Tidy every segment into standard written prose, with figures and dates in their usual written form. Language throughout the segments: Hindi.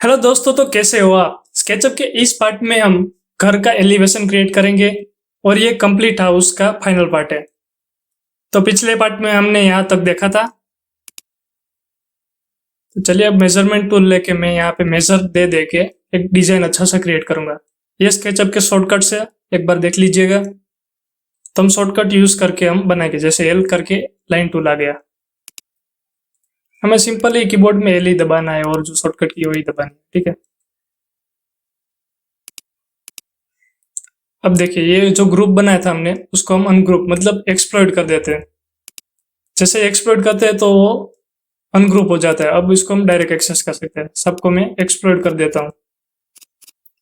हेलो दोस्तों, तो कैसे हो आप। स्केचअप के इस पार्ट में हम घर का एलिवेशन क्रिएट करेंगे और ये कंप्लीट हाउस का फाइनल पार्ट है। तो पिछले पार्ट में हमने यहाँ तक देखा था। तो चलिए अब मेजरमेंट टूल लेके मैं यहाँ पे मेजर दे दे के एक डिजाइन अच्छा सा क्रिएट करूंगा। ये स्केचअप के शॉर्टकट से एक बार देख लीजिएगा। तो हम शॉर्टकट यूज करके हम बनाएंगे, जैसे एल करके लाइन टूल आ गया। हमें सिंपल ही कीबोर्ड में एल ही दबाना है और जो शॉर्टकट की वही दबानी है, ठीक है। अब देखिए, ये जो ग्रुप बनाया था हमने उसको हम अनग्रुप मतलब एक्सप्लॉइट कर देते हैं। जैसे एक्सप्लॉइट करते हैं तो वो अनग्रुप हो जाता है। अब इसको हम डायरेक्ट एक्सेस कर सकते हैं। सबको मैं एक्सप्लॉइट कर देता हूँ।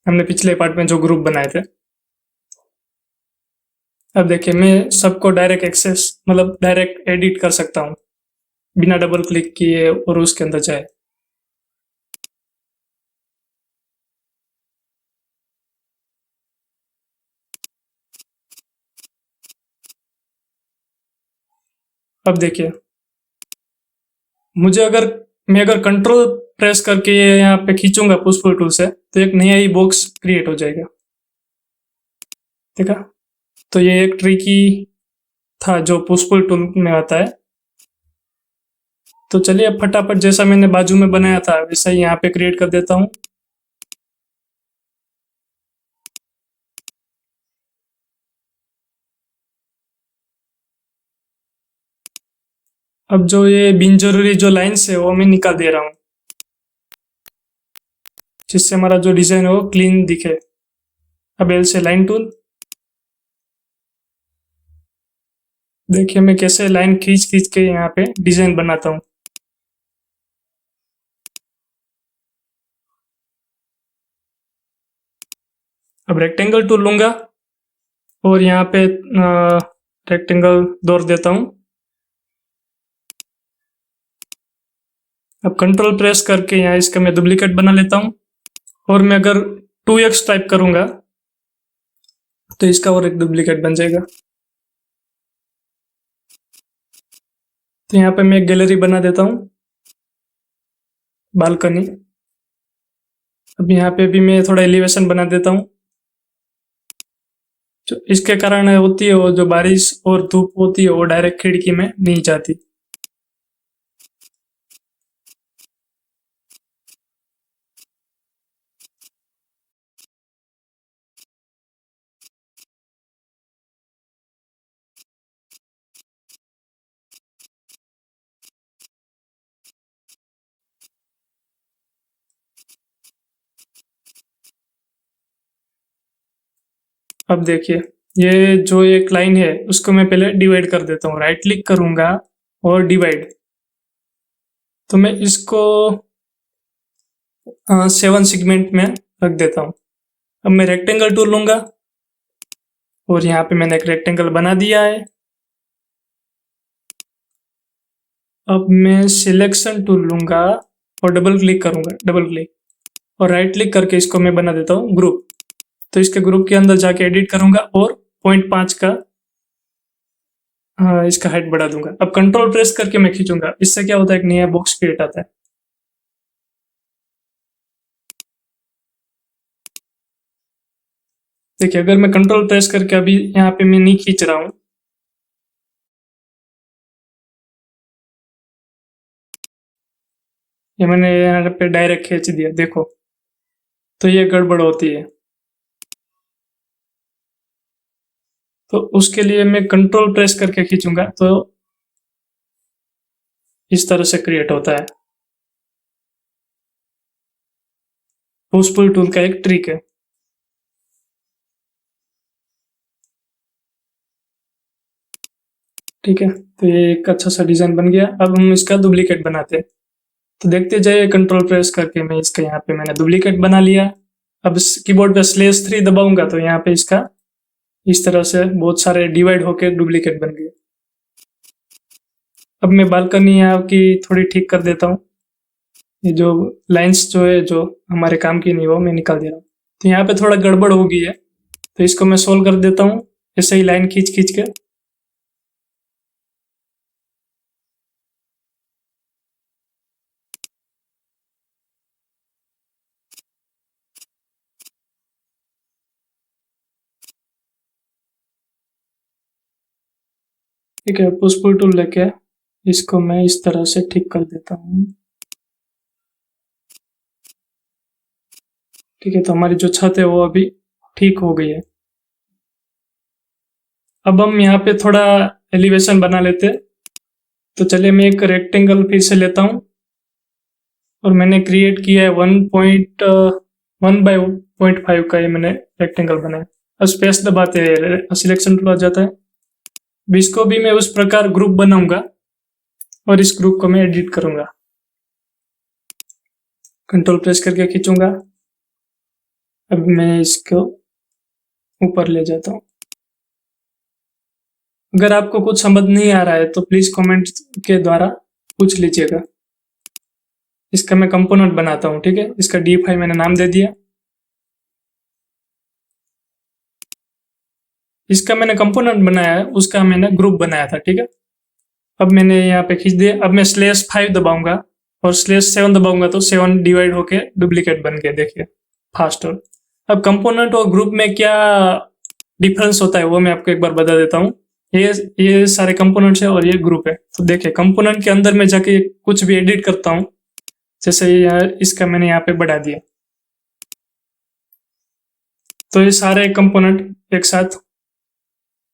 हमने पिछले पार्ट में जो ग्रुप बनाए थे। अब देखिए, मैं सबको डायरेक्ट एक्सेस मतलब डायरेक्ट एडिट कर सकता हूँ बिना डबल क्लिक किए और उसके अंदर जाए। अब देखिए, मुझे अगर मैं अगर कंट्रोल प्रेस करके ये यहाँ पे खींचूंगा पुश पुल टूल से तो एक नया ही बॉक्स क्रिएट हो जाएगा। देखा। तो ये एक ट्रिकी था जो पुश पुल टूल में आता है। तो चलिए अब फटाफट जैसा मैंने बाजू में बनाया था वैसा ही यहाँ पे क्रिएट कर देता हूँ। अब जो ये बिन जरूरी जो लाइन्स है वो मैं निकाल दे रहा हूँ, जिससे हमारा जो डिजाइन है वो क्लीन दिखे। अब एल से लाइन टूल। देखिए मैं कैसे लाइन खींच खींच के यहाँ पे डिजाइन बनाता हूँ। अब रेक्टेंगल टूल लूंगा और यहाँ पे रेक्टेंगल दौड़ देता हूँ। अब कंट्रोल प्रेस करके यहाँ इसका मैं डुप्लीकेट बना लेता हूँ। और मैं अगर 2x टाइप करूंगा तो इसका और एक डुप्लीकेट बन जाएगा। तो यहाँ पे मैं एक गैलरी बना देता हूँ, बालकनी। अब यहाँ पे भी मैं थोड़ा एलिवेशन बना देता हूँ। जो इसके कारण होती है वो जो बारिश और धूप होती है वो डायरेक्ट खिड़की में नहीं जाती। अब देखिए, ये जो एक लाइन है उसको मैं पहले डिवाइड कर देता हूँ। राइट क्लिक करूंगा और डिवाइड। तो मैं इसको 7 सेगमेंट में रख देता हूँ। अब मैं रेक्टेंगल टूल लूंगा और यहाँ पे मैंने एक रेक्टेंगल बना दिया है। अब मैं सिलेक्शन टूल लूंगा और डबल क्लिक करूंगा, डबल क्लिक, और राइट क्लिक करके इसको मैं बना देता हूँ ग्रुप। तो इसके ग्रुप के अंदर जाके एडिट करूंगा और 0.5 का इसका हाइट बढ़ा दूंगा। अब कंट्रोल प्रेस करके मैं खींचूंगा, इससे क्या होता है एक नया बॉक्स क्रिएट आता है। देखिए, अगर मैं कंट्रोल प्रेस करके अभी यहाँ पे मैं नहीं खींच रहा हूँ, ये मैंने यहाँ पे डायरेक्ट खींच दिया, देखो, तो ये गड़बड़ होती है। तो उसके लिए मैं कंट्रोल प्रेस करके खींचूंगा तो इस तरह से क्रिएट होता है। पुश पुल टूल का एक ट्रिक है। ठीक है, तो ये एक अच्छा सा डिजाइन बन गया। अब हम इसका डुप्लीकेट बनाते हैं। तो देखते जाइए, कंट्रोल प्रेस करके मैं इसका यहाँ पे मैंने डुप्लीकेट बना लिया। अब इस कीबोर्ड पे /3 दबाऊंगा तो यहाँ पे इसका इस तरह से बहुत सारे डिवाइड होके डुप्लीकेट बन गए। अब मैं बालकनी यहाँ की थोड़ी ठीक कर देता हूँ। ये जो लाइंस जो है जो हमारे काम की नहीं वो मैं निकाल दे रहा हूँ। तो यहाँ पे थोड़ा गड़बड़ हो गई है, तो इसको मैं सोल्व कर देता हूँ ऐसे ही लाइन खींच खींच के। ठीक है, पुश पुल टूल लेके इसको मैं इस तरह से ठीक कर देता हूँ। ठीक है, तो हमारी जो छत है वो अभी ठीक हो गई है। अब हम यहाँ पे थोड़ा एलिवेशन बना लेते हैं। तो चलिए मैं एक रेक्टेंगल फिर से लेता हूँ और मैंने क्रिएट किया है 1.1/0.5 का, ये मैंने रेक्टेंगल बनाया। अब स्पेस दबाते हैं सिलेक्शन टूल आ जाता है। अब इसको भी मैं उस प्रकार ग्रुप बनाऊंगा और इस ग्रुप को मैं एडिट करूंगा। कंट्रोल प्रेस करके खींचूंगा। अब मैं इसको ऊपर ले जाता हूँ। अगर आपको कुछ समझ नहीं आ रहा है तो प्लीज कमेंट के द्वारा पूछ लीजिएगा। इसका मैं कंपोनेंट बनाता हूँ। ठीक है, इसका D5 मैंने नाम दे दिया। इसका मैंने कंपोनेंट बनाया है, उसका मैंने ग्रुप बनाया था। ठीक है, अब मैंने यहाँ पे खींच दिया। अब मैं /5 दबाऊंगा और /7 दबाऊंगा तो 7 डिवाइड होके डुप्लीकेट बन गया, देखिए फास्टर। अब कंपोनेंट और ग्रुप में क्या डिफरेंस होता है वो मैं आपको एक बार बता देता हूँ। ये सारे कंपोनेंट्स है और ये ग्रुप है। तो देखिए कंपोनेंट के अंदर में जाके कुछ भी एडिट करता हूँ, जैसे इसका मैंने यहाँ पे बढ़ा दिया, तो ये सारे कंपोनेंट एक साथ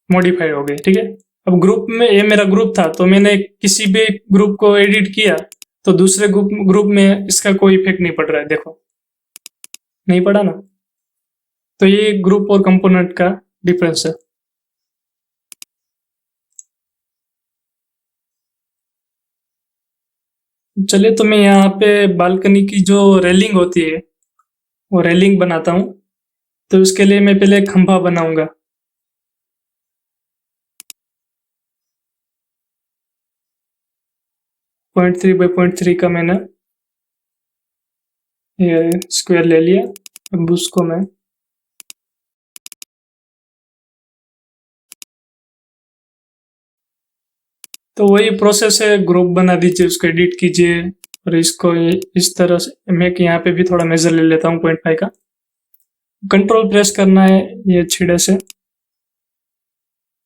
मॉडिफाई हो गए। ठीक है, अब ग्रुप में ये मेरा ग्रुप था तो मैंने किसी भी ग्रुप को एडिट किया तो दूसरे ग्रुप में इसका कोई इफेक्ट नहीं पड़ रहा है, देखो नहीं पड़ा ना। तो ये ग्रुप और कंपोनेंट का डिफरेंस है। चलिए तो मैं यहाँ पे बालकनी की जो रेलिंग होती है वो रेलिंग बनाता हूँ। तो उसके लिए मैं पहले एक खंभा बनाऊंगा। 0.3/0.3 का मैंने ये स्क्वायर ले लिया। अब उसको मैं तो वही प्रोसेस है, ग्रुप बना दीजिए, उसको एडिट कीजिए और इसको इस तरह से मैं यहाँ पे भी थोड़ा मेजर ले लेता हूँ 0.5 का। कंट्रोल प्रेस करना है ये छिड़े से,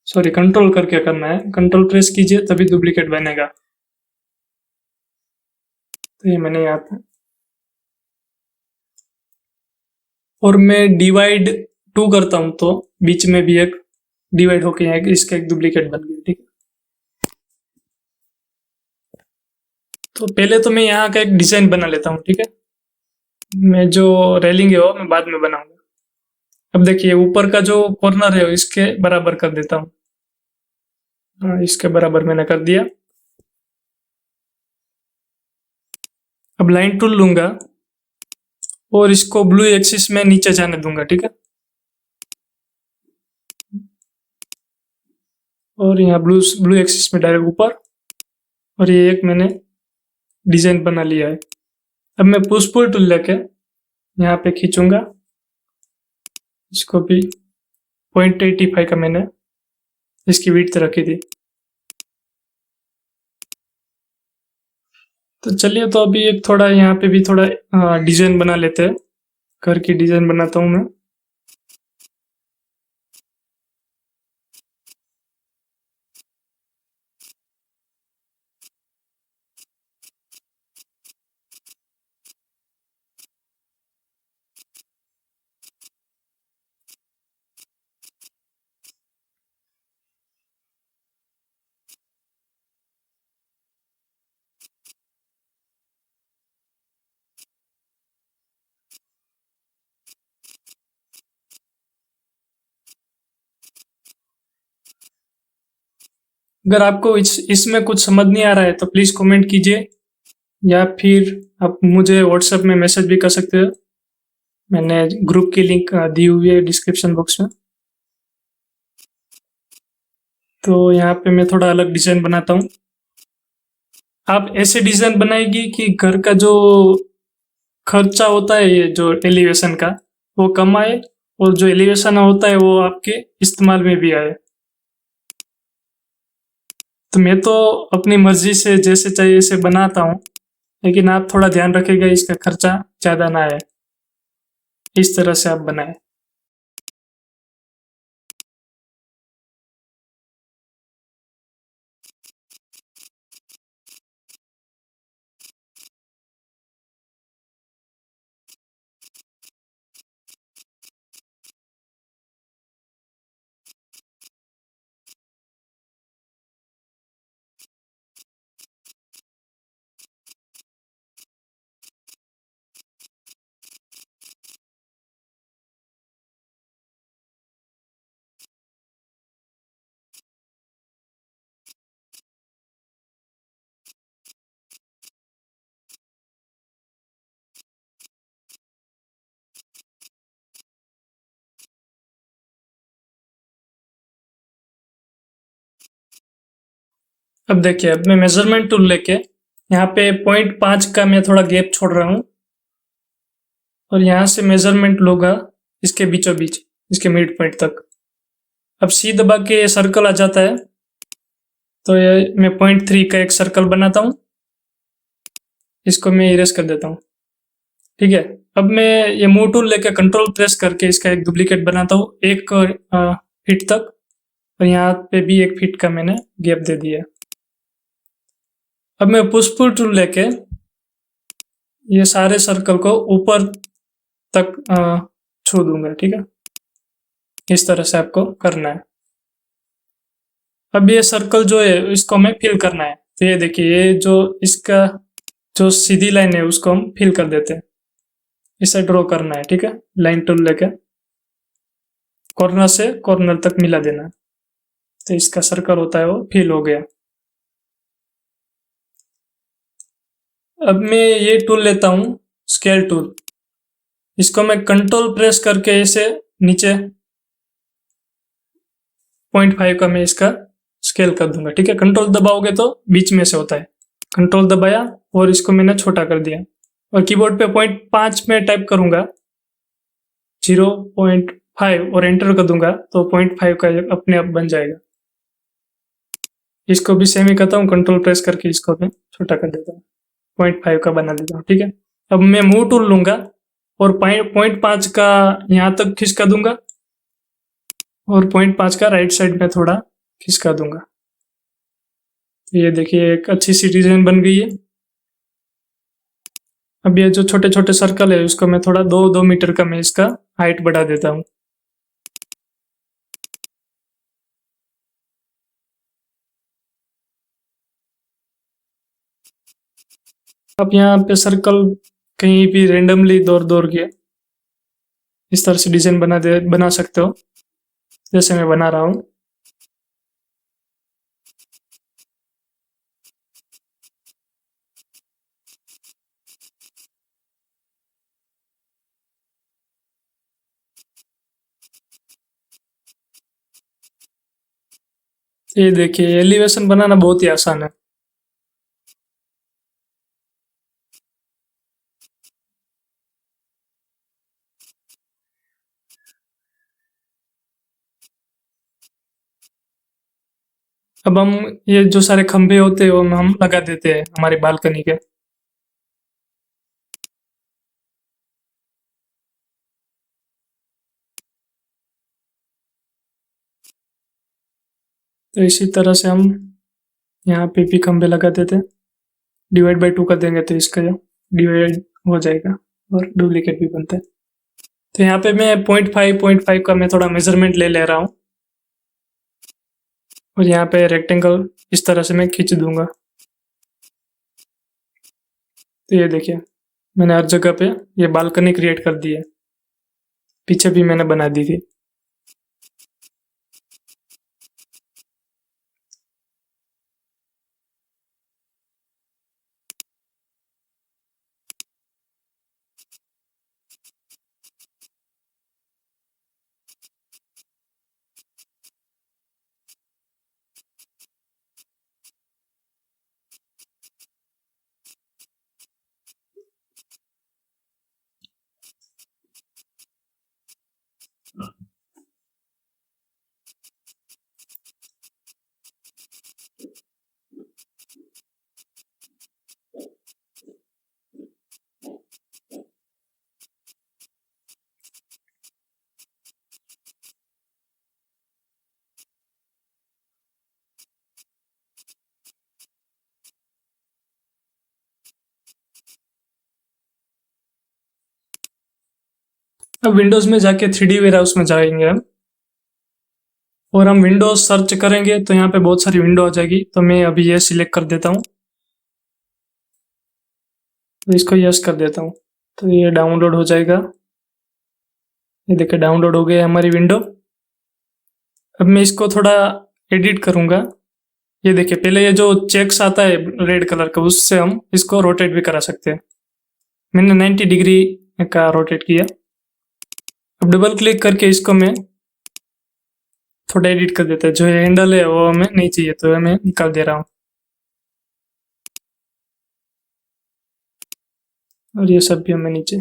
सॉरी कंट्रोल करके करना है, कंट्रोल प्रेस कीजिए तभी डुप्लीकेट बनेगा। तो ये मैंने यहाँ पे और मैं डिवाइड 2 करता हूँ तो बीच में भी एक डिवाइड होके यहाँ इसका एक डुप्लीकेट बन गया। ठीक है, तो पहले तो मैं यहाँ का एक डिजाइन बना लेता हूँ। ठीक है, मैं जो रेलिंग है वो मैं बाद में बनाऊंगा। अब देखिए ऊपर का जो कॉर्नर है इसके बराबर कर देता हूँ। इसके बराबर मैंने कर दिया। अब लाइन टूल लूंगा और इसको ब्लू एक्सिस में नीचे जाने दूंगा। ठीक है, और यहाँ ब्लू ब्लू एक्सिस में डायरेक्ट ऊपर, और ये एक मैंने डिजाइन बना लिया है। अब मैं पुश पुल टूल लेके यहाँ पे खींचूंगा, इसको भी 0.85 का मैंने इसकी विड्थ रखी थी। तो चलिए तो अभी एक थोड़ा यहाँ पे भी थोड़ा डिजाइन बना लेते हैं। घर की डिजाइन बनाता हूँ मैं। अगर आपको इसमें कुछ समझ नहीं आ रहा है तो प्लीज कमेंट कीजिए या फिर आप मुझे व्हाट्सएप में मैसेज भी कर सकते हो। मैंने ग्रुप की लिंक दी हुई है डिस्क्रिप्शन बॉक्स में। तो यहाँ पे मैं थोड़ा अलग डिजाइन बनाता हूँ। आप ऐसे डिजाइन बनाएगी कि घर का जो खर्चा होता है ये जो एलिवेशन का वो कम आए और जो एलिवेशन होता है वो आपके इस्तेमाल में भी आए। तो मैं तो अपनी मर्जी से जैसे चाहिए ऐसे बनाता हूँ, लेकिन आप थोड़ा ध्यान रखिएगा इसका खर्चा ज़्यादा ना आए, इस तरह से आप बनाएं। अब देखिए, अब मैं मेजरमेंट टूल लेके यहाँ पे 0.5 का मैं थोड़ा गैप छोड़ रहा हूँ और यहाँ से मेजरमेंट लूंगा इसके बीचों बीच, इसके मिड पॉइंट तक। अब सी दबा के ये सर्कल आ जाता है, तो ये मैं 0.3 का एक सर्कल बनाता हूँ, इसको मैं इरेज कर देता हूँ। ठीक है, अब मैं ये मूव टूल लेके कंट्रोल प्रेस करके इसका एक डुप्लीकेट बनाता हूँ 1 फीट तक, और यहाँ पे भी 1 फीट का मैंने गैप दे दिया। अब मैं पुश पुल टूल लेके ये सारे सर्कल को ऊपर तक छू दूंगा। ठीक है, इस तरह से आपको करना है। अब ये सर्कल जो है इसको हमें फिल करना है, तो ये देखिए, ये जो इसका जो सीधी लाइन है उसको हम फिल कर देते हैं, इसे ड्रॉ करना है। ठीक है, लाइन टूल लेके कॉर्नर से कॉर्नर तक मिला देना है, तो इसका सर्कल होता है वो फिल हो गया। अब मैं ये टूल लेता हूँ स्केल टूल, इसको मैं कंट्रोल प्रेस करके इसे नीचे 0.5 का मैं इसका स्केल कर दूंगा। ठीक है, कंट्रोल दबाओगे तो बीच में से होता है, कंट्रोल दबाया और इसको मैंने छोटा कर दिया, और कीबोर्ड पे 0.5 में टाइप करूंगा 0.5 और एंटर कर दूंगा तो 0.5 का अपने आप बन जाएगा। इसको भी सेम ही करता हूँ, कंट्रोल प्रेस करके इसको मैं छोटा कर देता हूँ, 0.5 का बना देता हूँ। ठीक है, अब मैं मूव टूल लूंगा और 0.5 का यहाँ तक खिसका दूंगा और 0.5 का राइट साइड में थोड़ा खिसका दूंगा। तो ये देखिए, एक अच्छी सी डिजाइन बन गई है। अब ये जो छोटे छोटे सर्कल है उसको मैं थोड़ा 2 मीटर का मैं इसका हाइट बढ़ा देता हूँ। अब यहाँ पे सर्कल कहीं भी रेंडमली दौड़ दौड़ के इस तरह से डिजाइन बना सकते हो, जैसे मैं बना रहा हूँ। ये देखिए, एलिवेशन बनाना बहुत ही आसान है। अब हम ये जो सारे खंभे होते हैं वो हम लगा देते हैं हमारी बालकनी के। तो इसी तरह से हम यहाँ पे भी खंभे लगा देते हैं, डिवाइड बाई 2 कर देंगे तो इसका डिवाइड हो जाएगा और डुप्लीकेट भी बनता है। तो यहाँ पे मैं 0.5 का मैं थोड़ा मेजरमेंट ले ले रहा हूँ और यहाँ पे रेक्टेंगल इस तरह से मैं खींच दूंगा। तो ये देखिए, मैंने हर जगह पे ये बालकनी क्रिएट कर दी है, पीछे भी मैंने बना दी थी। अब विंडोज में जाके 3D वेयरहाउस में जाएंगे हम, और हम विंडोज सर्च करेंगे तो यहाँ पे बहुत सारी विंडो आ जाएगी। तो मैं अभी ये सिलेक्ट कर देता हूँ, तो इसको यस कर देता हूँ, तो ये डाउनलोड हो जाएगा। ये देखिए, डाउनलोड हो गया हमारी विंडो। अब मैं इसको थोड़ा एडिट करूंगा। ये देखिए, पहले ये जो चेक्स आता है रेड कलर का, उससे हम इसको रोटेट भी करा सकते हैं। मैंने 90 डिग्री का रोटेट किया। अब डबल क्लिक करके इसको मैं थोड़ा एडिट कर देता है, जो हैंडल है वो हमें नहीं चाहिए तो मैं निकाल दे रहा हूँ। और ये सब भी हमें नीचे।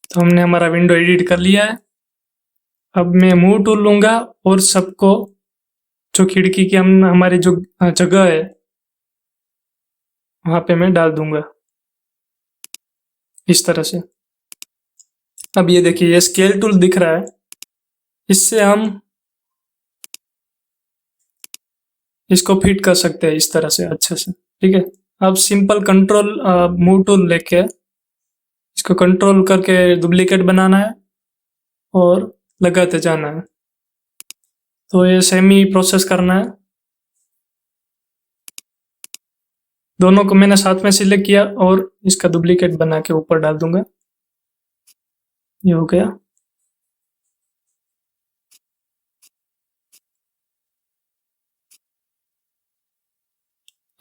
तो हमने हमारा विंडो एडिट कर लिया है। अब मैं मूव टूल लूंगा और सबको जो खिड़की की हम हमारी जो जगह है वहां पे मैं डाल दूंगा इस तरह से। अब ये देखिए ये स्केल टूल दिख रहा है, इससे हम इसको फिट कर सकते हैं इस तरह से अच्छे से। ठीक है, अब सिंपल कंट्रोल मूव टूल लेके इसको कंट्रोल करके डुप्लीकेट बनाना है और लगाते जाना है। तो ये सेम ही प्रोसेस करना है। दोनों को मैंने साथ में सिलेक्ट किया और इसका डुप्लीकेट बना के ऊपर डाल दूंगा। ये हो गया।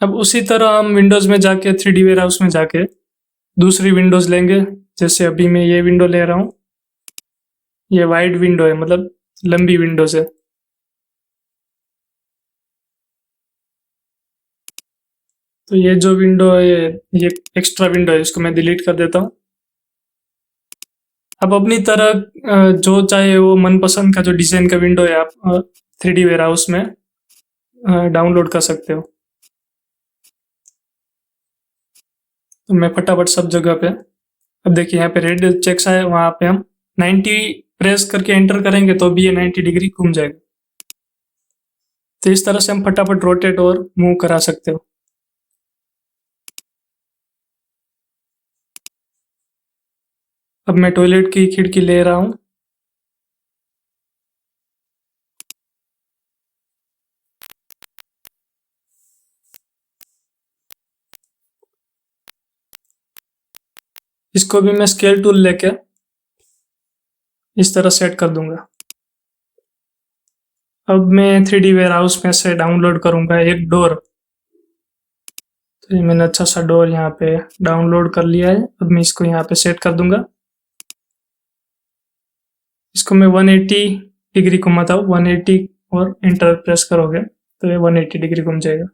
अब उसी तरह हम विंडोज में जाके 3D वेयरहाउस में जाके दूसरी विंडोज लेंगे। जैसे अभी मैं ये विंडो ले रहा हूँ, ये वाइड विंडो है, मतलब लंबी विंडोज है। तो ये जो विंडो है ये एक्स्ट्रा विंडो है, इसको मैं डिलीट कर देता हूँ। अब अपनी तरह जो चाहे वो मनपसंद का जो डिजाइन का विंडो है आप 3D वेयरहाउस में डाउनलोड कर सकते हो। तो मैं फटाफट सब जगह पे, अब देखिए यहाँ पे रेड चेक्स आए, वहां पे हम 90 प्रेस करके एंटर करेंगे तो भी ये 90 डिग्री घूम जाएगा। तो इस तरह से हम फटाफट रोटेट और मूव करा सकते हो। अब मैं टॉयलेट की खिड़की ले रहा हूँ। इसको भी मैं स्केल टूल लेके इस तरह सेट कर दूंगा। अब मैं 3D वेयरहाउस में से डाउनलोड करूंगा एक डोर। तो ये मैंने अच्छा सा डोर यहाँ पे डाउनलोड कर लिया है। अब मैं इसको यहाँ पे सेट कर दूंगा। इसको मैं 180 डिग्री घुमाता हूँ, 180 और एंटर प्रेस करोगे तो ये 180 डिग्री घूम जाएगा।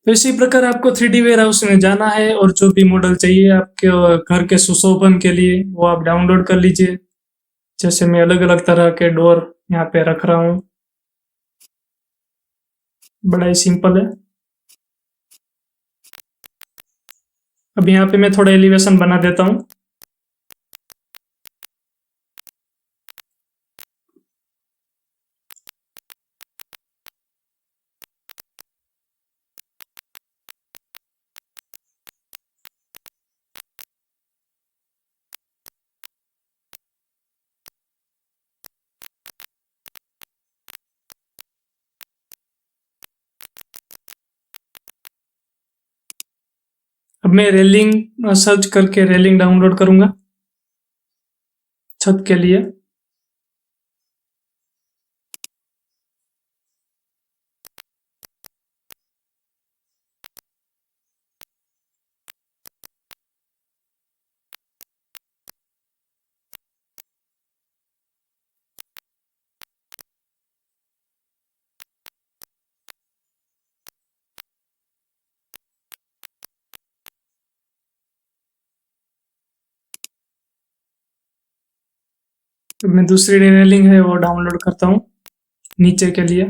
तो इसी प्रकार आपको 3D वेयरहाउस में जाना है और जो भी मॉडल चाहिए आपके घर के सुशोभन के लिए वो आप डाउनलोड कर लीजिए। जैसे मैं अलग अलग तरह के डोर यहाँ पे रख रहा हूँ, बड़ा ही सिंपल है। अब यहाँ पे मैं थोड़ा एलिवेशन बना देता हूँ। अब मैं रेलिंग सर्च करके रेलिंग डाउनलोड करूंगा छत के लिए। अब मैं दूसरी रेलिंग है वो डाउनलोड करता हूँ नीचे के लिए।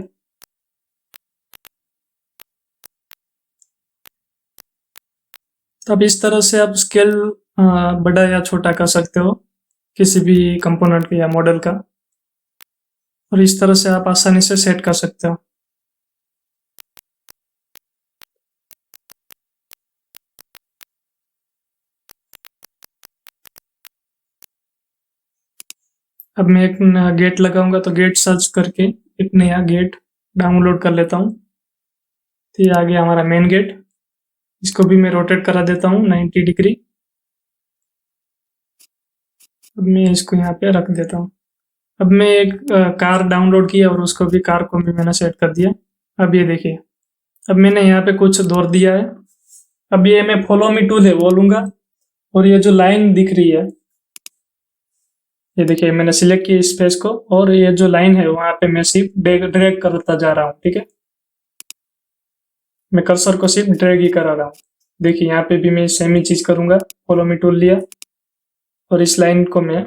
तो अब इस तरह से आप स्केल बड़ा या छोटा कर सकते हो किसी भी कंपोनेंट का या मॉडल का, और इस तरह से आप आसानी से सेट कर सकते हो। अब मैं एक नया गेट लगाऊंगा तो गेट सर्च करके एक नया गेट डाउनलोड कर लेता हूँ। तो ये आ गया हमारा मेन गेट। इसको भी मैं रोटेट करा देता हूँ 90 डिग्री। अब मैं इसको यहाँ पे रख देता हूँ। अब मैं एक कार डाउनलोड किया और उसको भी कार को भी मैंने सेट कर दिया। अब ये देखिए, अब मैंने यहाँ पे कुछ दौर दिया है। अब ये मैं फॉलो मी टूल है वो लूंगा और ये जो लाइन दिख रही है, ये देखिए मैंने सिलेक्ट किया स्पेस को और ये जो लाइन है वहां पे मैं सिर्फ ड्रैग करता जा रहा हूँ। ठीक है, मैं कर्सर को सिर्फ ड्रैग ही करा रहा हूँ। देखिए यहाँ पे भी मैं सेम ही चीज करूंगा, फॉलो मी टूल लिया और इस लाइन को मैं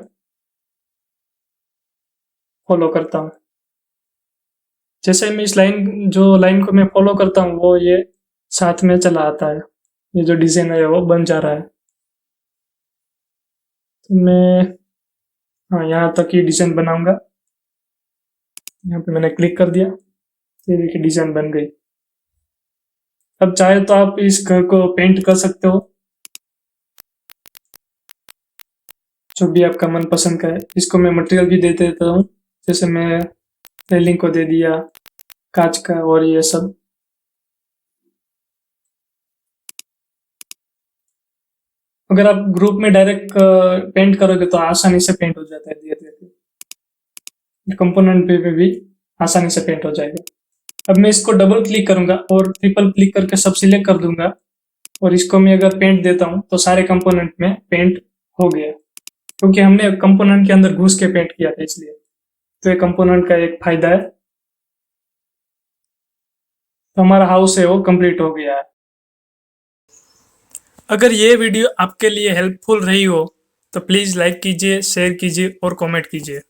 फॉलो करता हूँ। जैसे मैं इस लाइन को मैं फॉलो करता हूँ वो ये साथ में चला आता है, ये जो डिजाइन है वो बन जा रहा है। तो मैं हाँ यहाँ तक ये डिजाइन बनाऊंगा। यहाँ पे मैंने क्लिक कर दिया, ये देखिए डिजाइन बन गई। अब चाहे तो आप इस घर को पेंट कर सकते हो, जो भी आपका मनपसंद का है। इसको मैं मटेरियल भी दे देता हूँ, जैसे मैं रेलिंग को दे दिया कांच का और ये सब। अगर आप ग्रुप में डायरेक्ट पेंट करोगे तो आसानी से पेंट हो जाता है, धीरे धीरे कंपोनेंट पे भी आसानी से पेंट हो जाएगा। अब मैं इसको डबल क्लिक करूंगा और ट्रिपल क्लिक करके सब सिलेक्ट कर दूंगा, और इसको मैं अगर पेंट देता हूं तो सारे कंपोनेंट में पेंट हो गया, क्योंकि हमने कंपोनेंट के अंदर घुस के पेंट किया था इसलिए। तो ये कंपोनेंट का एक फायदा है। तो हमारा हाउस है वो कंप्लीट हो गया है। अगर ये वीडियो आपके लिए हेल्पफुल रही हो तो प्लीज़ लाइक कीजिए, शेयर कीजिए और कमेंट कीजिए।